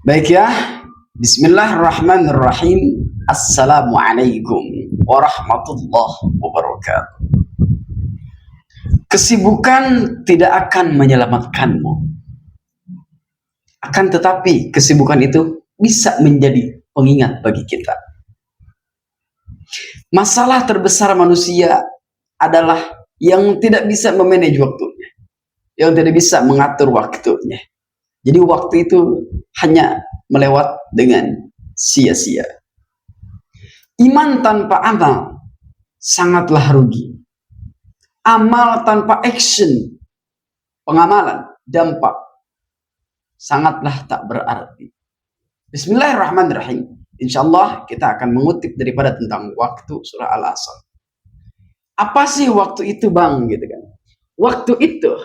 Baik ya, Bismillahirrahmanirrahim. Assalamualaikum warahmatullahi wabarakatuh. Kesibukan tidak akan menyelamatkanmu. Akan tetapi kesibukan itu bisa menjadi pengingat bagi kita. Masalah terbesar manusia adalah yang tidak bisa memanage waktunya, yang tidak bisa mengatur waktunya. Jadi waktu itu hanya melewat dengan sia-sia. Iman tanpa amal sangatlah rugi. Amal tanpa action, pengamalan, dampak, sangatlah tak berarti. Bismillahirrahmanirrahim. Insyaallah kita akan mengutip daripada tentang waktu surah Al-Asr. Apa sih waktu itu, Bang? Gitu kan. Waktu itu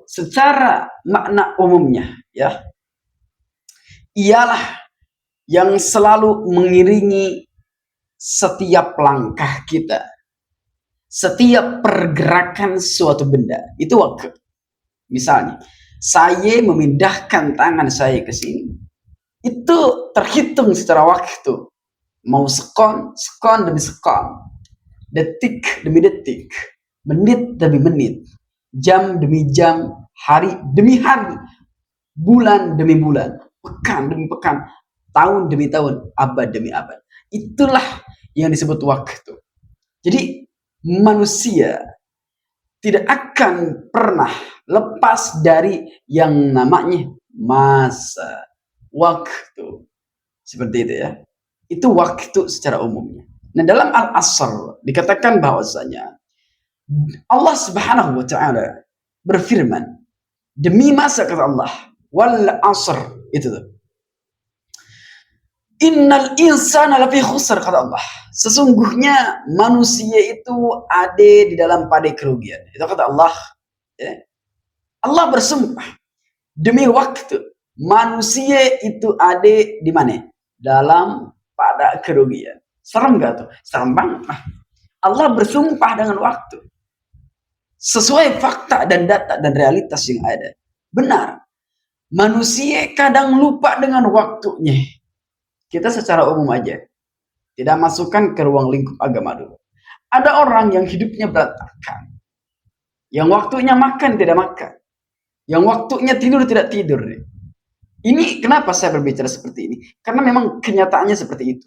secara makna umumnya ya, ialah yang selalu mengiringi setiap langkah kita, setiap pergerakan suatu benda. Itu waktu. Misalnya, saya memindahkan tangan saya ke sini, itu terhitung secara waktu. Mau sekon, sekon demi sekon, detik demi detik, menit demi menit, jam demi jam, hari demi hari, bulan demi bulan, pekan demi pekan, tahun demi tahun, abad demi abad. Itulah yang disebut waktu. Jadi manusia tidak akan pernah lepas dari yang namanya masa, waktu. Seperti itu ya. Itu waktu secara umumnya. Nah, dalam Al-Asr dikatakan bahwasanya Allah Subhanahu wa taala berfirman, demi masa, kata Allah, wal asr, itu tuh. Innal insana lafi khusr, kata Allah. Sesungguhnya manusia itu ada di dalam pada kerugian. Itu kata Allah. Ya. Allah bersumpah demi waktu, manusia itu ada di mana? Dalam pada kerugian. Serem gak tuh? Serem banget. Allah bersumpah dengan waktu. Sesuai fakta dan data dan realitas yang ada. Benar. Manusia kadang lupa dengan waktunya. Kita secara umum aja. Tidak masukkan ke ruang lingkup agama dulu. Ada orang yang hidupnya berantakan. Yang waktunya makan tidak makan. Yang waktunya tidur tidak tidur. Ini kenapa saya berbicara seperti ini? Karena memang kenyataannya seperti itu.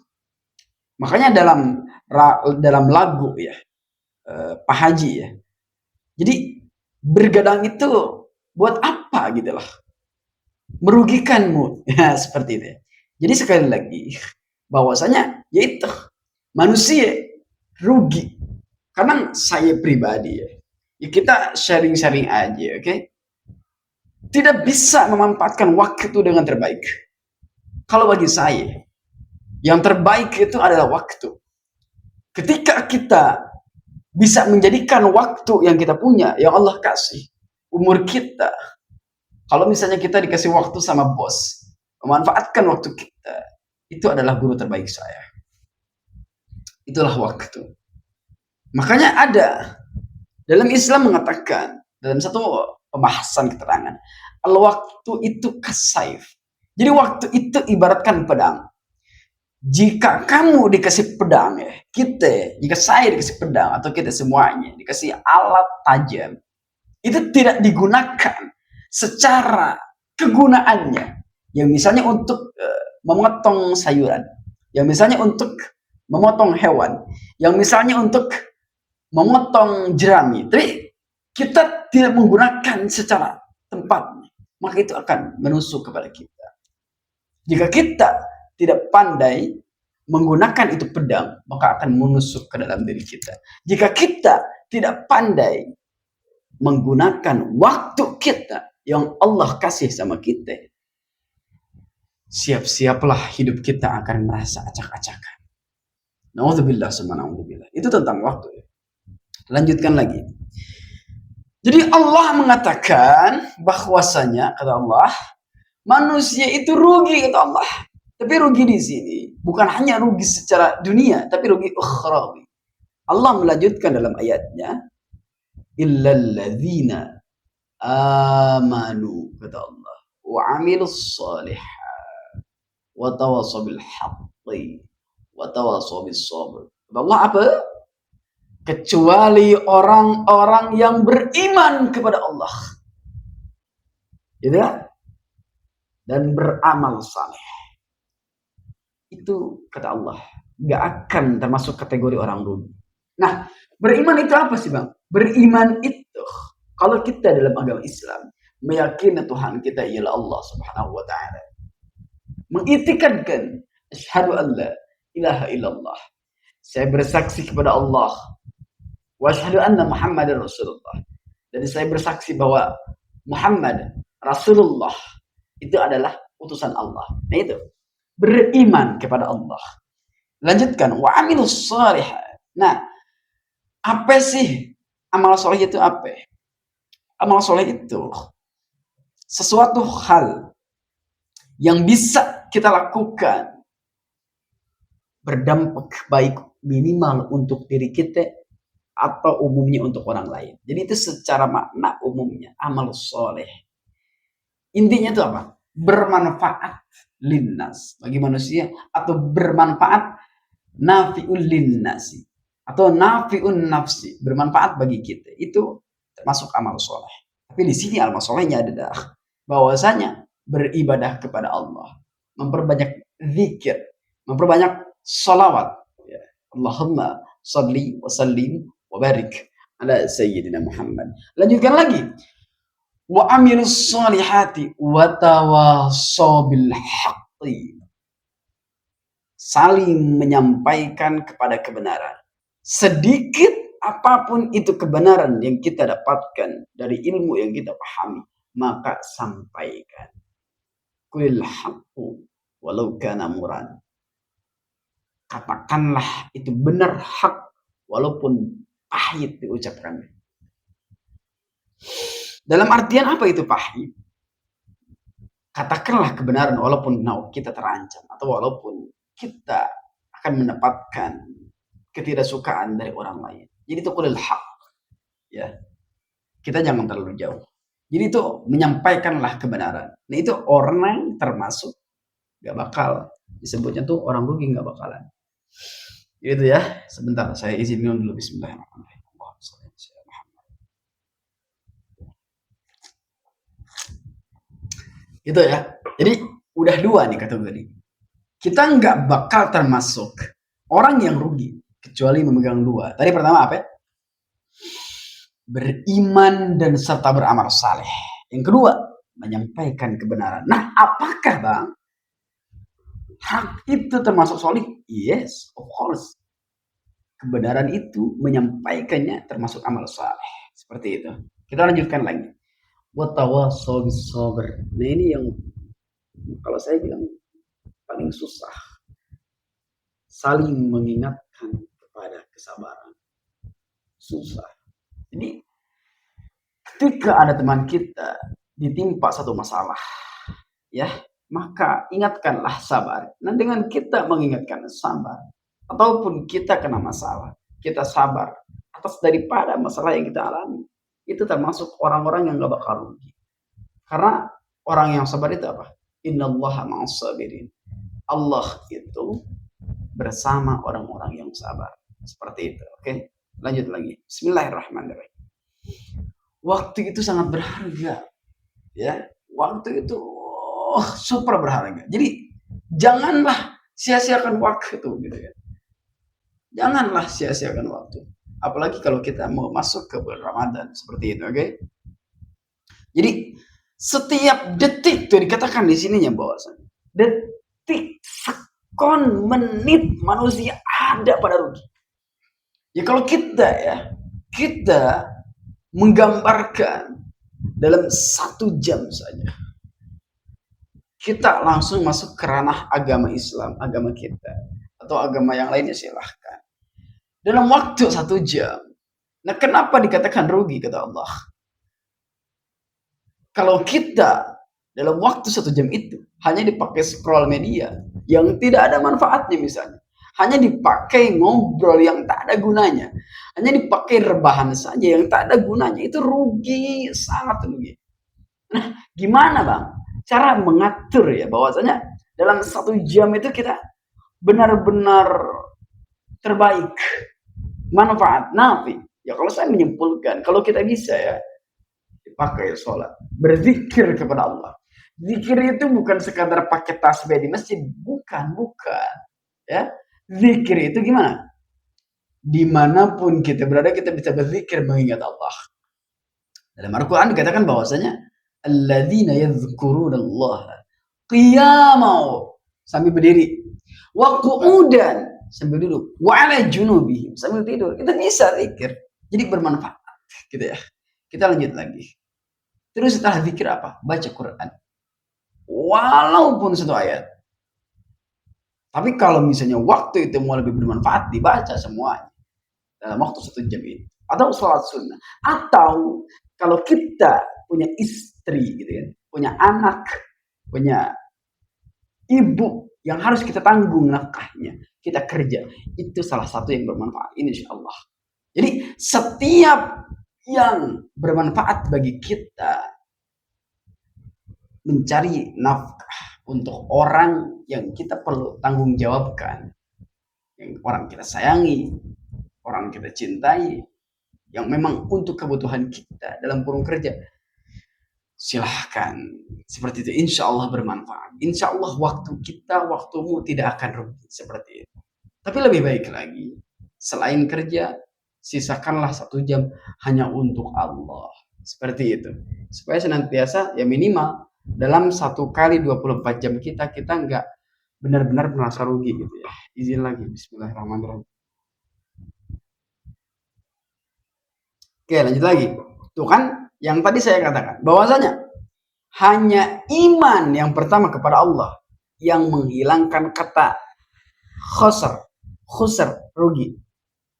Makanya dalam lagu ya, Pak Haji ya. Jadi bergadang itu buat apa gitu loh? Merugikanmu. Ya, seperti itu. Jadi sekali lagi bahwasanya yaitu manusia rugi. Karena saya pribadi ya kita sharing-sharing aja, oke? Tidak bisa memanfaatkan waktu itu dengan terbaik. Kalau bagi saya, yang terbaik itu adalah waktu. Ketika kita bisa menjadikan waktu yang kita punya, yang Allah kasih, umur kita. Kalau misalnya kita dikasih waktu sama bos, memanfaatkan waktu kita, itu adalah guru terbaik saya. Itulah waktu. Makanya ada dalam Islam mengatakan, dalam satu pembahasan keterangan, al-waktu itu kasaif. Jadi waktu itu ibaratkan pedang. Jika kamu dikasih pedang ya, jika saya dikasih pedang atau kita semuanya dikasih alat tajam, itu tidak digunakan secara kegunaannya. Yang misalnya untuk memotong sayuran, yang misalnya untuk memotong hewan, yang misalnya untuk memotong jerami, tapi kita tidak menggunakan secara tepat, maka itu akan menusuk kepada kita. Jika kita tidak pandai menggunakan itu pedang, maka akan menusuk ke dalam diri kita. Jika kita tidak pandai menggunakan waktu kita yang Allah kasih sama kita, siap-siaplah hidup kita akan merasa acak-acakan. Na'udzubillah summa na'udzubillah. Itu tentang waktu. Lanjutkan lagi. Jadi Allah mengatakan bahwasanya, kata Allah, manusia itu rugi, kata Allah. Tapi rugi di sini bukan hanya rugi secara dunia, tapi rugi ukhrawi. Allah melanjutkan dalam ayatnya, illalladzina amanu, kata Allah, wa amilus shalihat wa tawassaw bil haqqi wa tawassaw bis sabr. Allah apa? Kecuali orang-orang yang beriman kepada Allah. Gitu ya? Dan beramal saleh. Itu kata Allah, nggak akan termasuk kategori orang rugi. Nah, beriman itu apa sih Bang? Beriman itu, kalau kita dalam agama Islam, meyakini Tuhan kita ialah Allah Subhanahu wa Ta'ala, mengiktikadkan asyhadu an la ilaha illallah, saya bersaksi kepada Allah, wa asyhadu anna Muhammadar Rasulullah, dan saya bersaksi bahwa Muhammad Rasulullah itu adalah utusan Allah. Nah itu beriman kepada Allah. Lanjutkan, wa amilus shalihat. Nah, apa sih amal soleh itu apa? Amal soleh itu sesuatu hal yang bisa kita lakukan berdampak baik minimal untuk diri kita atau umumnya untuk orang lain. Jadi itu secara makna umumnya amal soleh. Intinya itu apa? Bermanfaat linnas bagi manusia, atau bermanfaat nafi'ul linnasi, atau nafi'un nafsi, bermanfaat bagi kita. Itu termasuk amal soleh. Tapi di sini amal solehnya adalah bahwasanya beribadah kepada Allah, memperbanyak zikir, memperbanyak salawat. Ya. Allahumma salli wa sallim wa barik ala sayyidina Muhammad. Lanjutkan lagi. Wa amilus solihati wa tawassaw bil haqqi. Saling menyampaikan kepada kebenaran. Sedikit apapun itu kebenaran yang kita dapatkan dari ilmu yang kita pahami, maka sampaikan. Qulil haqqu walau kana muran. Katakanlah itu benar hak walaupun pahit diucapkan. Dalam artian apa itu pahit? Katakanlah kebenaran walaupun kita terancam, atau walaupun kita akan mendapatkan ketidaksukaan dari orang lain. Jadi itu qulil haq. Ya. Kita jangan terlalu jauh. Jadi itu menyampaikanlah kebenaran. Nah itu orang termasuk gak bakal disebutnya tuh orang rugi, gak bakalan. Gitu ya. Sebentar saya izin minum dulu. Bismillahirrahmanirrahim. Itu ya. Jadi udah dua nih kategori. Kita nggak bakal termasuk orang yang rugi kecuali memegang dua. Tadi pertama apa? Beriman dan serta beramal saleh. Yang kedua, menyampaikan kebenaran. Nah, apakah Bang hak itu termasuk solih? Yes, of course. Kebenaran itu menyampaikannya termasuk amal saleh. Seperti itu. Kita lanjutkan lagi. Watawassaw bis sabr. Nah ini yang kalau saya bilang paling susah. Saling mengingatkan kepada kesabaran. Susah. Jadi ketika ada teman kita ditimpa satu masalah, ya, maka ingatkanlah sabar. Nah dengan kita mengingatkan sabar, ataupun kita kena masalah, kita sabar atas daripada masalah yang kita alami, itu termasuk orang-orang yang gak bakal rugi. Karena orang yang sabar itu apa? Innallaha ma'as sabirin. Allah itu bersama orang-orang yang sabar. Seperti itu. Oke? Lanjut lagi. Bismillahirrahmanirrahim. Waktu itu sangat berharga. Ya, waktu itu super berharga. Jadi janganlah sia-siakan waktu gitu ya. Janganlah sia-siakan waktu. Apalagi kalau kita mau masuk ke bulan Ramadan seperti itu, oke? Jadi setiap detik tuh dikatakan di sininya bahwasanya detik, sekon, menit manusia ada pada rugi. Ya kalau kita menggambarkan dalam 1 jam saja, kita langsung masuk ke ranah agama Islam, agama kita, atau agama yang lainnya silahkan. Dalam waktu 1 jam. Nah kenapa dikatakan rugi kata Allah? Kalau kita dalam waktu 1 jam itu hanya dipakai scroll media yang tidak ada manfaatnya misalnya. Hanya dipakai ngobrol yang tak ada gunanya. Hanya dipakai rebahan saja yang tak ada gunanya. Itu rugi, sangat rugi. Nah gimana Bang? cara mengatur ya, bahwasanya dalam 1 jam itu kita benar-benar terbaik, manfaat, nafi. Ya kalau saya menyimpulkan, kalau kita bisa ya, dipakai sholat, berzikir kepada Allah. Zikir itu bukan sekadar pakai tasbih di masjid, bukan. Ya, zikir itu gimana? Dimanapun kita berada, kita bisa berzikir mengingat Allah. Dalam Al-Quran dikatakan bahwasanya alladzina yadhkurunallaha qiyamau, sambil berdiri, wa qu'udan, sambil duduk, wa ala junubihim, sambil tidur. Kita bisa zikir. Jadi bermanfaat gitu ya. Kita lanjut lagi. Terus setelah zikir apa? Baca Quran. Walaupun 1 ayat. Tapi kalau misalnya waktu itu mau lebih bermanfaat, dibaca semuanya dalam waktu 1 jam itu. Atau sholat sunnah. Atau kalau kita punya istri gitu ya, punya anak, punya ibu yang harus kita tanggung nafkahnya, kita kerja, itu salah satu yang bermanfaat, insya Allah. Jadi setiap yang bermanfaat bagi kita, mencari nafkah untuk orang yang kita perlu tanggung jawabkan, yang orang kita sayangi, orang kita cintai, yang memang untuk kebutuhan kita dalam kurung kerja, silahkan. Seperti itu, insya Allah bermanfaat. Insya Allah waktu kita, waktumu tidak akan rugi. Seperti itu. Tapi lebih baik lagi, selain kerja, sisakanlah 1 jam hanya untuk Allah. Seperti itu. Supaya senantiasa ya minimal dalam 1 kali 24 jam kita nggak benar-benar merasa rugi gitu ya. Izin lagi, bismillahirrahmanirrahim. Oke, lanjut lagi. Tuh kan yang tadi saya katakan bahwasanya hanya iman yang pertama kepada Allah yang menghilangkan kata khusr, rugi.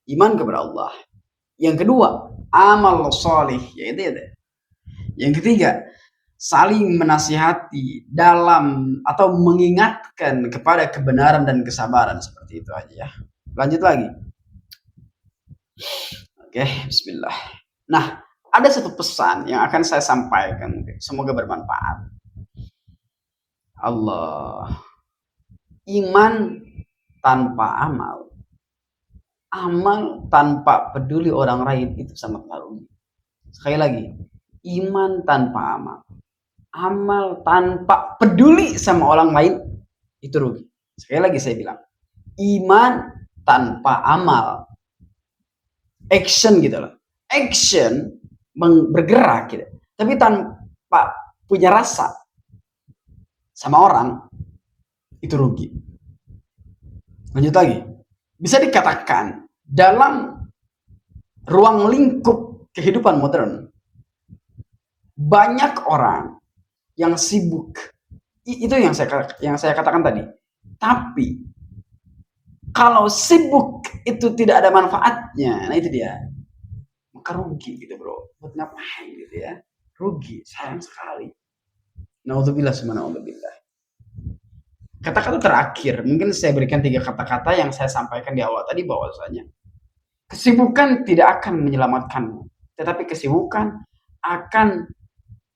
Iman kepada Allah. Yang kedua, amal solih, yaitu ya. Yang ketiga, saling menasihati dalam atau mengingatkan kepada kebenaran dan kesabaran, seperti itu aja ya. Lanjut lagi. Oke, bismillah. Nah, ada satu pesan yang akan saya sampaikan, semoga bermanfaat. Allah, iman tanpa amal, amal tanpa peduli orang lain, itu sangatlah rugi. Sekali lagi, iman tanpa amal, amal tanpa peduli sama orang lain, itu rugi. Sekali lagi saya bilang, iman tanpa amal, action gitu loh, action bergerak gitu, tapi tanpa punya rasa sama orang, itu rugi. Lanjut lagi, bisa dikatakan dalam ruang lingkup kehidupan modern, banyak orang yang sibuk, itu yang saya katakan tadi. Tapi kalau sibuk itu tidak ada manfaatnya, nah itu dia, maka rugi gitu bro. Buat ngapain gitu ya, rugi, sayang sekali. Naudzubillah, subhanallah. Kata-kata terakhir, mungkin saya berikan 3 kata-kata yang saya sampaikan di awal tadi, bahwasanya kesibukan tidak akan menyelamatkanmu, tetapi kesibukan akan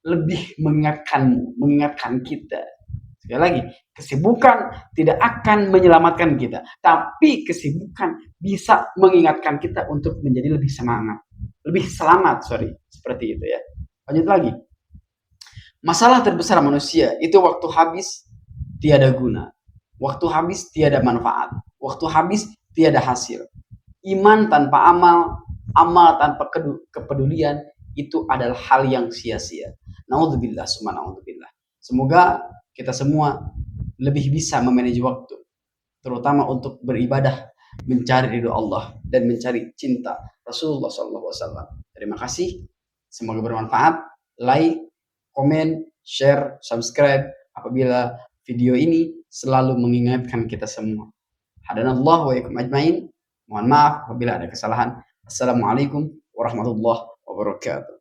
lebih mengingatkan kita. Sekali lagi, kesibukan tidak akan menyelamatkan kita, tapi kesibukan bisa mengingatkan kita untuk menjadi lebih semangat, lebih selamat, seperti itu ya. Lanjut lagi, masalah terbesar manusia itu waktu habis tiada guna, waktu habis tiada manfaat, waktu habis tiada hasil. Iman tanpa amal, amal tanpa kepedulian, itu adalah hal yang sia-sia. Naudzubillah, summa naudzubillah. Semoga kita semua lebih bisa memanage waktu, terutama untuk beribadah, mencari ridho Allah dan mencari cinta Rasulullah SAW. Terima kasih, semoga bermanfaat. Like, komen, share, subscribe apabila video ini selalu mengingatkan kita semua. Hadanallahu wa ikum ajmain. Mohon maaf apabila ada kesalahan. Assalamualaikum warahmatullahi wabarakatuh.